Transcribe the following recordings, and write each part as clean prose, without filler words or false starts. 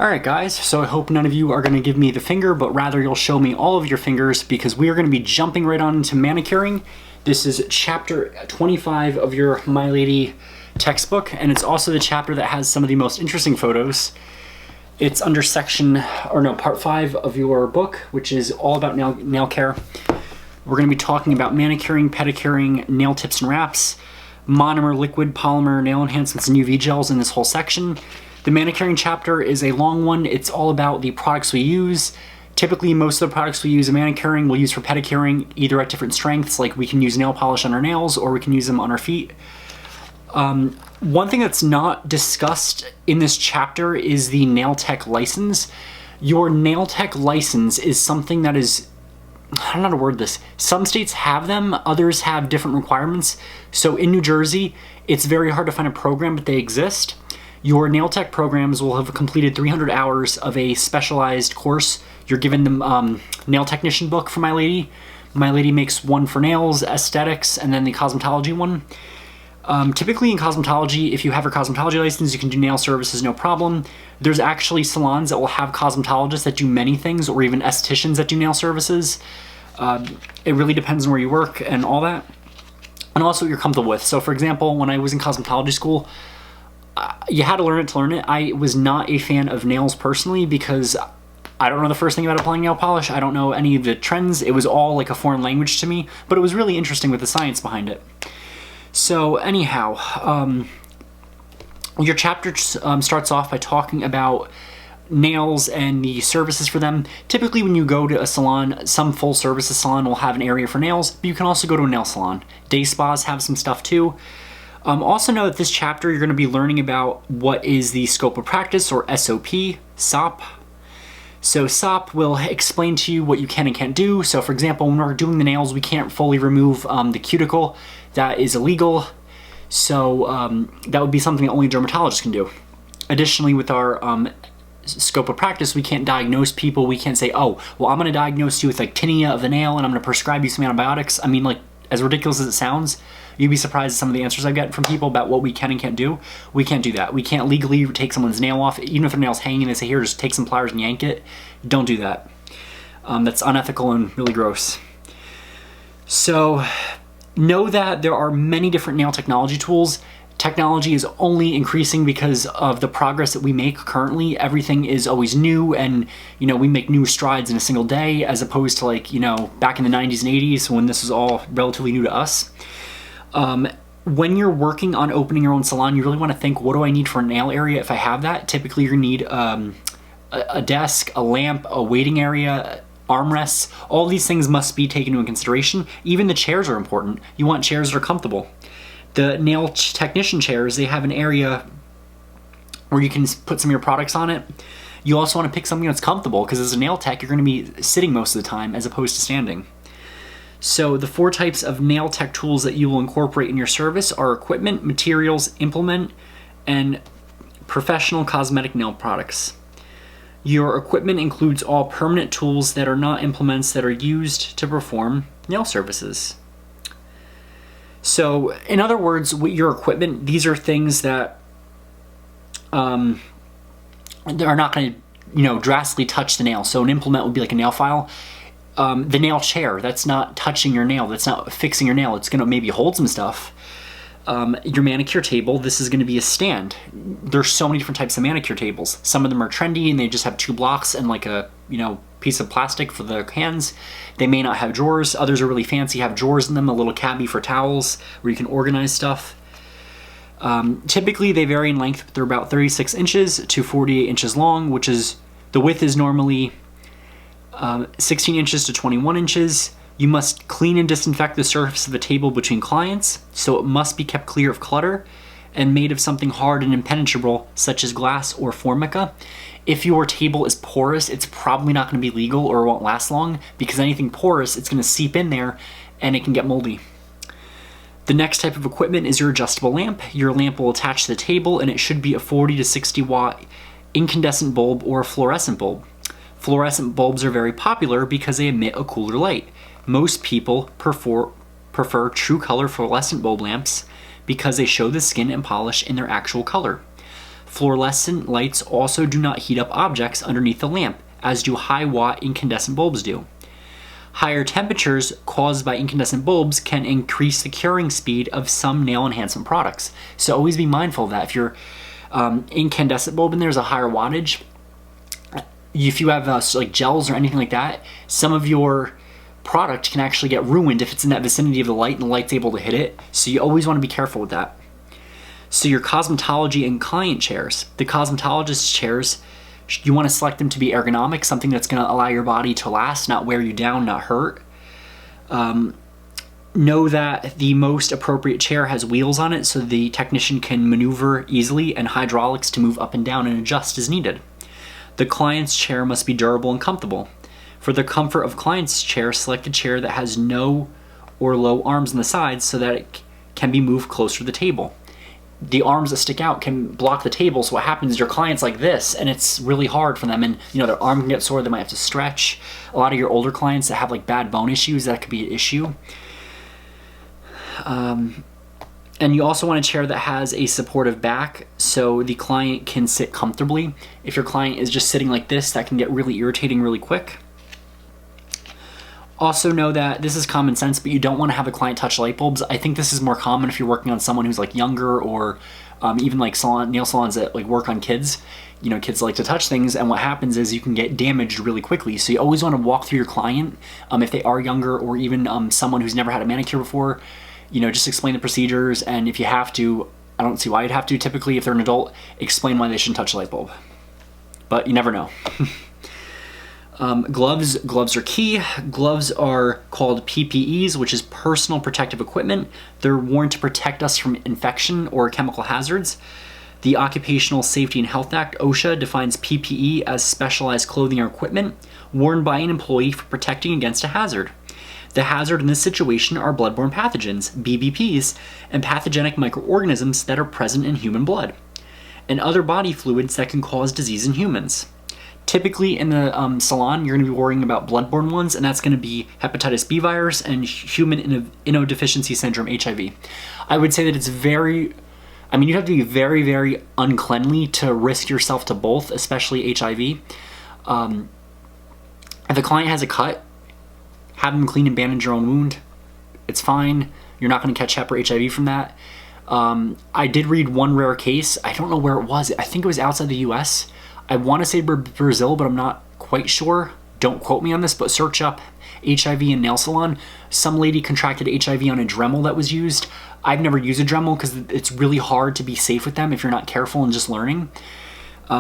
Alright guys, so I hope none of you are going to give me the finger, but rather you'll show me all of your fingers because we are going to be jumping right on into manicuring. This is chapter 25 of your My Lady textbook, and it's also the chapter that has some of the most interesting photos. It's under part 5 of your book, which is all about nail care. We're going to be talking about manicuring, pedicuring, nail tips and wraps, monomer, liquid, polymer, nail enhancements, and UV gels in this whole section. The manicuring chapter is a long one. It's all about the products we use. Typically, most of the products we use in manicuring we'll use for pedicuring, either at different strengths, like we can use nail polish on our nails or we can use them on our feet. One thing that's not discussed in this chapter is the nail tech license. Your nail tech license is something that is, I don't know how to word this. Some states have them, others have different requirements. So in New Jersey, it's very hard to find a program, but they exist. Your nail tech programs will have completed 300 hours of a specialized course. You're given the nail technician book for My Lady. My Lady makes one for nails, aesthetics, and then the cosmetology one. Typically in cosmetology, if you have your cosmetology license, you can do nail services, no problem. There's actually salons that will have cosmetologists that do many things, or even estheticians that do nail services. It really depends on where you work and all that. And also what you're comfortable with. So for example, when I was in cosmetology school, you had to learn it to learn it. I was not a fan of nails personally because I don't know the first thing about applying nail polish. I don't know any of the trends. It was all like a foreign language to me, but it was really interesting with the science behind it. So anyhow, your chapter starts off by talking about nails and the services for them. Typically when you go to a salon, some full services salon will have an area for nails, but you can also go to a nail salon. Day spas have some stuff too. Also know that this chapter you're going to be learning about what is the scope of practice, or SOP, SOP. So SOP will explain to you what you can and can't do. So for example, when we're doing the nails, we can't fully remove the cuticle. That is illegal. So that would be something that only dermatologists can do. Additionally, with our scope of practice, we can't diagnose people. We can't say, oh, well, I'm going to diagnose you with like tinea of the nail and I'm going to prescribe you some antibiotics. I mean, like, as ridiculous as it sounds, you'd be surprised at some of the answers I've gotten from people about what we can and can't do. We can't do that. We can't legally take someone's nail off. Even if their nail's hanging, they say, here, just take some pliers and yank it. Don't do that. That's unethical and really gross. So know that there are many different nail technology tools. Technology is only increasing because of the progress that we make currently. Everything is always new, and we make new strides in a single day, as opposed to like back in the 90s and 80s when this was all relatively new to us. When you're working on opening your own salon, you really want to think, what do I need for a nail area if I have that? Typically you're going to need a desk, a lamp, a waiting area, armrests. All these things must be taken into consideration. Even the chairs are important. You want chairs that are comfortable. The nail technician chairs, they have an area where you can put some of your products on it. You also want to pick something that's comfortable because as a nail tech, you're going to be sitting most of the time as opposed to standing. So the 4 types of nail tech tools that you will incorporate in your service are equipment, materials, implement, and professional cosmetic nail products. Your equipment includes all permanent tools that are not implements that are used to perform nail services. So in other words, with your equipment, these are things that are not going to drastically touch the nail. So an implement would be like a nail file. The nail chair, that's not touching your nail, that's not fixing your nail, it's going to maybe hold some stuff. Your manicure table, this is going to be a stand. There's so many different types of manicure tables. Some of them are trendy and they just have 2 blocks and like a piece of plastic for the hands. They may not have drawers. Others are really fancy, have drawers in them, a little cabbie for towels where you can organize stuff. Typically they vary in length, but they're about 36 inches to 48 inches long, which is, the width is normally 16 inches to 21 inches. You must clean and disinfect the surface of the table between clients, so it must be kept clear of clutter and made of something hard and impenetrable, such as glass or formica. If your table is porous, it's probably not going to be legal or won't last long, because anything porous, it's going to seep in there and it can get moldy. The next type of equipment is your adjustable lamp. Your lamp will attach to the table and it should be a 40 to 60 watt incandescent bulb or a fluorescent bulb. Fluorescent bulbs are very popular because they emit a cooler light. Most people prefer true color fluorescent bulb lamps because they show the skin and polish in their actual color. Fluorescent lights also do not heat up objects underneath the lamp, as do high-watt incandescent bulbs do. Higher temperatures caused by incandescent bulbs can increase the curing speed of some nail enhancement products. So always be mindful of that. If your incandescent bulb in there is a higher wattage, if you have like gels or anything like that, some of your product can actually get ruined if it's in that vicinity of the light and the light's able to hit it. So you always want to be careful with that. So your cosmetology and client chairs. The cosmetologist chairs, you want to select them to be ergonomic, something that's going to allow your body to last, not wear you down, not hurt. Know that the most appropriate chair has wheels on it so the technician can maneuver easily, and hydraulics to move up and down and adjust as needed. The client's chair must be durable and comfortable. For the comfort of client's chair, select a chair that has no or low arms on the sides so that it can be moved closer to the table. The arms that stick out can block the table, so what happens is your client's like this, and it's really hard for them, and their arm can get sore, they might have to stretch. A lot of your older clients that have like bad bone issues, that could be an issue. And you also want a chair that has a supportive back so the client can sit comfortably. If your client is just sitting like this, that can get really irritating really quick. Also know that this is common sense, but you don't want to have a client touch light bulbs. I think this is more common if you're working on someone who's like younger, or even like nail salons that like work on kids. Kids like to touch things, and what happens is you can get damaged really quickly. So you always want to walk through your client, if they are younger, or even someone who's never had a manicure before. Just explain the procedures, and if you have to, I don't see why you'd have to. Typically, if they're an adult, explain why they shouldn't touch a light bulb. But you never know. Gloves are key. Gloves are called PPEs, which is personal protective equipment. They're worn to protect us from infection or chemical hazards. The Occupational Safety and Health Act, OSHA, defines PPE as specialized clothing or equipment worn by an employee for protecting against a hazard. The hazard in this situation are bloodborne pathogens, BBPs, and pathogenic microorganisms that are present in human blood, and other body fluids that can cause disease in humans. Typically in the salon, you're going to be worrying about bloodborne ones, and that's going to be hepatitis B virus and human immunodeficiency syndrome, HIV. I would say that it's you have to be very, very uncleanly to risk yourself to both, especially HIV. If a client has a cut, have them clean and bandage your own wound. It's fine. You're not going to catch Hep or HIV from that. I did read one rare case. I don't know where it was. I think it was outside the US. I want to say Brazil, but I'm not quite sure. Don't quote me on this, but search up HIV in nail salon. Some lady contracted HIV on a Dremel that was used. I've never used a Dremel because it's really hard to be safe with them if you're not careful and just learning.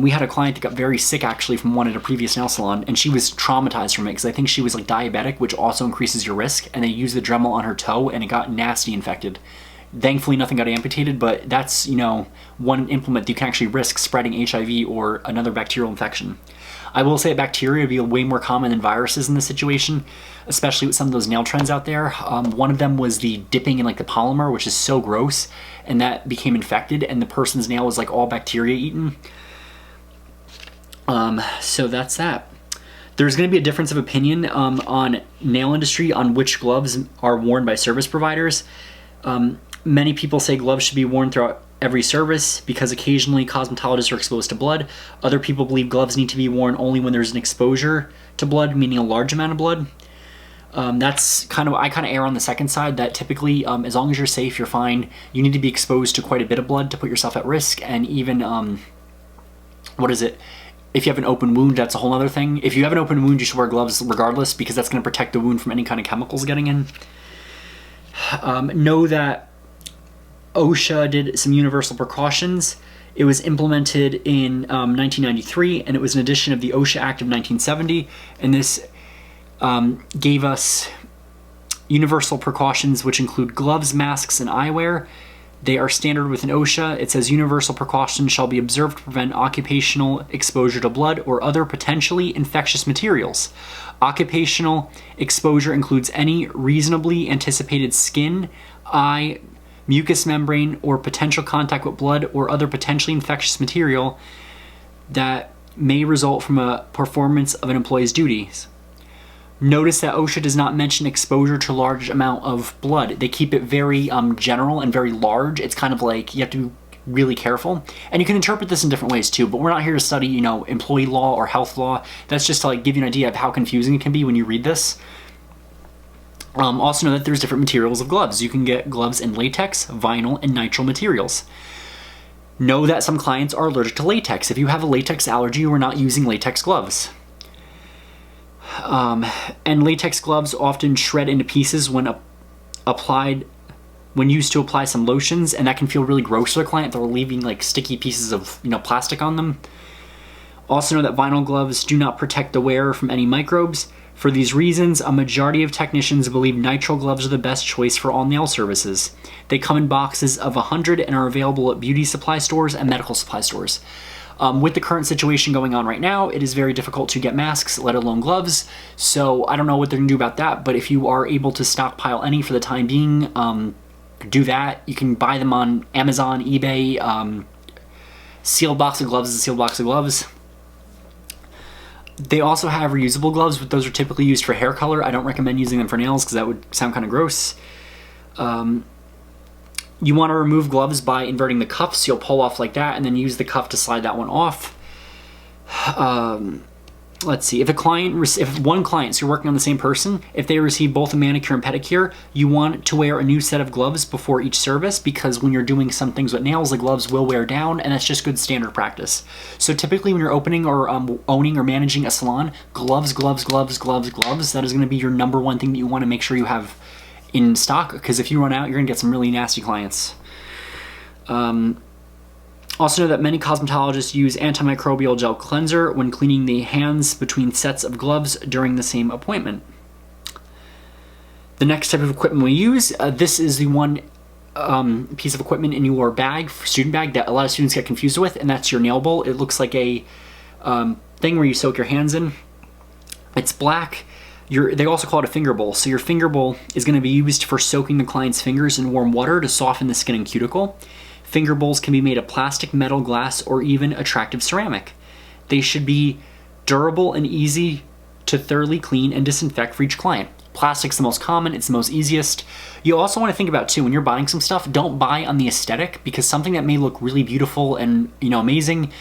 We had a client that got very sick actually from one at a previous nail salon, and she was traumatized from it because I think she was like diabetic, which also increases your risk, and they used the Dremel on her toe and it got nasty infected. Thankfully nothing got amputated, but that's one implement that you can actually risk spreading HIV or another bacterial infection. I will say that bacteria would be way more common than viruses in this situation, especially with some of those nail trends out there. One of them was the dipping in like the polymer, which is so gross, and that became infected, and the person's nail was like all bacteria eaten. So that's that. There's going to be a difference of opinion on nail industry on which gloves are worn by service providers. Many people say gloves should be worn throughout every service because occasionally cosmetologists are exposed to blood. Other people believe gloves need to be worn only when there's an exposure to blood, meaning a large amount of blood. I kind of err on the second side, that typically as long as you're safe, you're fine. You need to be exposed to quite a bit of blood to put yourself at risk, and even if you have an open wound, that's a whole other thing. If you have an open wound, you should wear gloves regardless because that's going to protect the wound from any kind of chemicals getting in. Know that OSHA did some universal precautions. It was implemented in 1993, and it was an addition of the OSHA Act of 1970, and this gave us universal precautions, which include gloves, masks, and eyewear. They are standard within OSHA. It says universal precautions shall be observed to prevent occupational exposure to blood or other potentially infectious materials. Occupational exposure includes any reasonably anticipated skin, eye, mucous membrane, or potential contact with blood or other potentially infectious material that may result from a performance of an employee's duties. Notice that OSHA does not mention exposure to large amount of blood. They keep it very general and very large. It's kind of like you have to be really careful. And you can interpret this in different ways too, but we're not here to study, you know, employee law or health law. That's just to like give you an idea of how confusing it can be when you read this. Also know that there's different materials of gloves. You can get gloves in latex, vinyl, and nitrile materials. Know that some clients are allergic to latex. If you have a latex allergy, we're not using latex gloves. And latex gloves often shred into pieces when used to apply some lotions, and that can feel really gross to the client. They're leaving like sticky pieces of, you know, plastic on them. Also know that vinyl gloves do not protect the wearer from any microbes. For these reasons, a majority of technicians believe nitrile gloves are the best choice for all nail services. They come in boxes of 100 and are available at beauty supply stores and medical supply stores. With the current situation going on right now, it is very difficult to get masks, let alone gloves. So I don't know what they're gonna do about that, but if you are able to stockpile any for the time being, do that. You can buy them on Amazon, eBay. Sealed box of gloves is a sealed box of gloves. They also have reusable gloves, but those are typically used for hair color. I don't recommend using them for nails because that would sound kind of gross. You want to remove gloves by inverting the cuffs. You'll pull off like that and then use the cuff to slide that one off. Let's see, if one client, so you're working on the same person, if they receive both a manicure and pedicure, you want to wear a new set of gloves before each service, because when you're doing some things with nails, the gloves will wear down, and that's just good standard practice. So typically when you're opening or owning or managing a salon, gloves, gloves, gloves, gloves, gloves, that is gonna be your number one thing that you wanna make sure you have in stock, because if you run out, you're gonna get some really nasty clients. Also know that many cosmetologists use antimicrobial gel cleanser when cleaning the hands between sets of gloves during the same appointment. The next type of equipment we use, this is the one piece of equipment in your bag, student bag, that a lot of students get confused with, and that's your nail bowl. It looks like a thing where you soak your hands in. It's black. They also call it a finger bowl. So your finger bowl is going to be used for soaking the client's fingers in warm water to soften the skin and cuticle. Finger bowls can be made of plastic, metal, glass, or even attractive ceramic. They should be durable and easy to thoroughly clean and disinfect for each client. Plastic's the most common, it's the most easiest. You also want to think about too, when you're buying some stuff, don't buy on the aesthetic, because something that may look really beautiful and, you know, amazing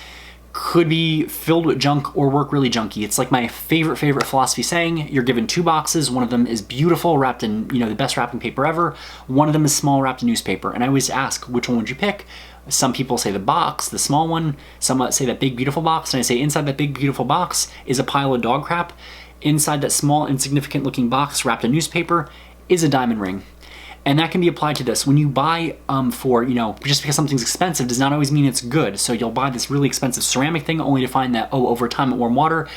could be filled with junk or work really junky. It's like my favorite philosophy saying, you're given two boxes. One of them is beautiful, wrapped in, you know, the best wrapping paper ever. One of them is small, wrapped in newspaper. And I always ask, which one would you pick? Some people say the box, the small one. Some say that big, beautiful box. And I say inside that big, beautiful box is a pile of dog crap. Inside that small, insignificant looking box wrapped in newspaper is a diamond ring. And that can be applied to this. When you buy for, you know, just because something's expensive does not always mean it's good. So you'll buy this really expensive ceramic thing only to find that, oh, over time at warm water,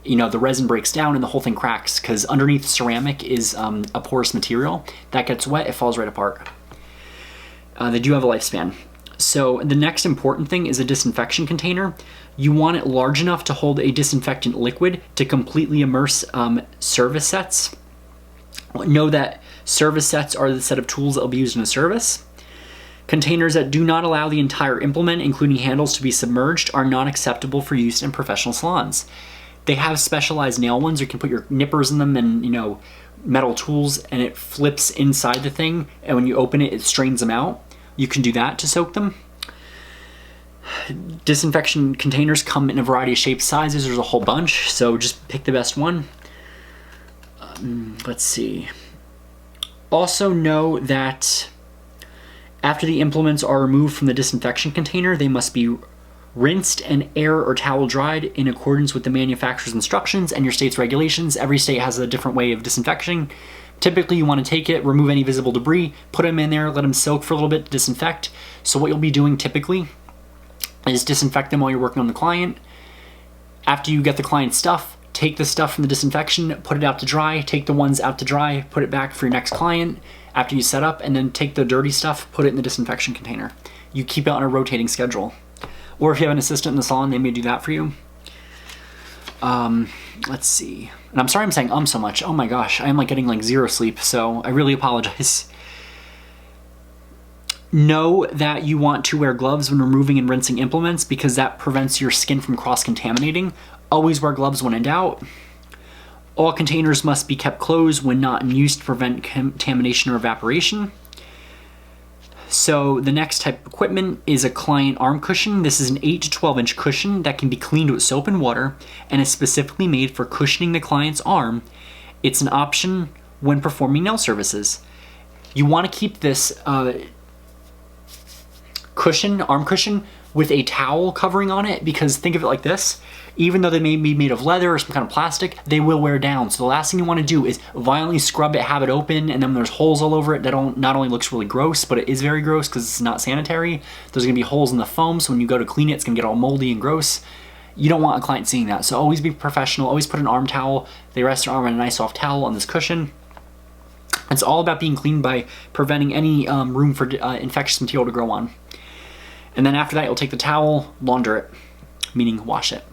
you know, the resin breaks down and the whole thing cracks, because underneath ceramic is a porous material. That gets wet, it falls right apart. They do have a lifespan. So the next important thing is a disinfection container. You want it large enough to hold a disinfectant liquid to completely immerse service sets. Know that service sets are the set of tools that will be used in a service. Containers that do not allow the entire implement, including handles, to be submerged are not acceptable for use in professional salons. They have specialized nail ones. You can put your nippers in them and, you know, metal tools, and it flips inside the thing, and when you open it, it strains them out. You can do that to soak them. Disinfection containers come in a variety of shapes, sizes. There's a whole bunch, so just pick the best one. Let's see. Also know that after the implements are removed from the disinfection container, they must be rinsed and air or towel dried in accordance with the manufacturer's instructions and your state's regulations. Every state has a different way of disinfecting. Typically, you want to take it, remove any visible debris, put them in there, let them soak for a little bit to disinfect. So what you'll be doing typically is disinfect them while you're working on the client. After you get the client's stuff, take the stuff from the disinfection, put it out to dry, take the ones out to dry, put it back for your next client after you set up, and then take the dirty stuff, put it in the disinfection container. You keep it on a rotating schedule. Or if you have an assistant in the salon, they may do that for you. Let's see. And I'm sorry I'm saying so much. Oh my gosh, I am like getting like zero sleep, so I really apologize. Know that you want to wear gloves when removing and rinsing implements, because that prevents your skin from cross-contaminating. Always wear gloves when in doubt. All containers must be kept closed when not in use to prevent contamination or evaporation. So the next type of equipment is a client arm cushion. This is an 8 to 12 inch cushion that can be cleaned with soap and water and is specifically made for cushioning the client's arm. It's an option when performing nail services. You want to keep this arm cushion, with a towel covering on it, because think of it like this. Even though they may be made of leather or some kind of plastic, they will wear down. So the last thing you want to do is violently scrub it, have it open, and then there's holes all over it that not only looks really gross, but it is very gross because it's not sanitary. There's going to be holes in the foam, so when you go to clean it, it's going to get all moldy and gross. You don't want a client seeing that. So always be professional. Always put an arm towel. They rest their arm on a nice soft towel on this cushion. It's all about being clean by preventing any room for infectious material to grow on. And then after that, you'll take the towel, launder it, meaning wash it.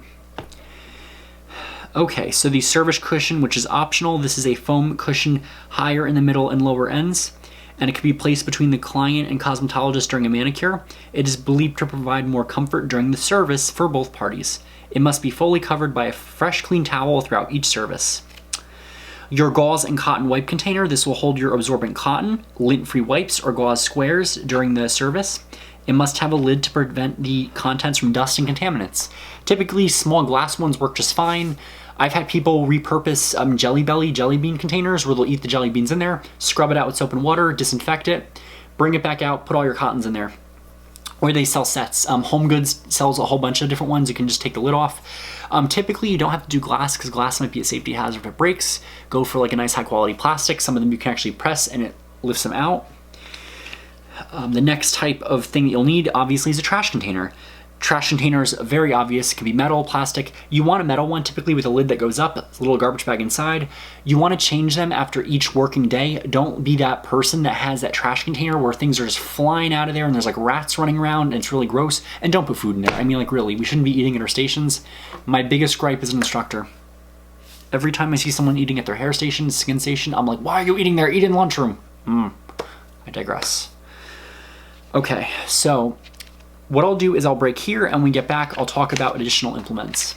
Okay, so the service cushion, which is optional, this is a foam cushion higher in the middle and lower ends, and it can be placed between the client and cosmetologist during a manicure. It is believed to provide more comfort during the service for both parties. It must be fully covered by a fresh, clean towel throughout each service. Your gauze and cotton wipe container, this will hold your absorbent cotton, lint-free wipes, or gauze squares during the service. It must have a lid to prevent the contents from dust and contaminants. Typically, small glass ones work just fine. I've had people repurpose jelly bean containers where they'll eat the jelly beans in there, scrub it out with soap and water, disinfect it, bring it back out, put all your cottons in there. Or they sell sets. Home Goods sells a whole bunch of different ones. You can just take the lid off. Typically, you don't have to do glass because glass might be a safety hazard if it breaks. Go for like a nice high quality plastic. Some of them you can actually press and it lifts them out. The next type of thing that you'll need, obviously, is a trash container. Trash containers, very obvious. It can be metal, plastic. You want a metal one, typically with a lid that goes up, a little garbage bag inside. You want to change them after each working day. Don't be that person that has that trash container where things are just flying out of there and there's like rats running around and it's really gross. And don't put food in there. I mean, like, really, we shouldn't be eating at our stations. My biggest gripe as an instructor, every time I see someone eating at their hair station, skin station, I'm like, why are you eating there? Eat in the lunchroom. I digress. Okay, so what I'll do is I'll break here, and when we get back, I'll talk about additional implements.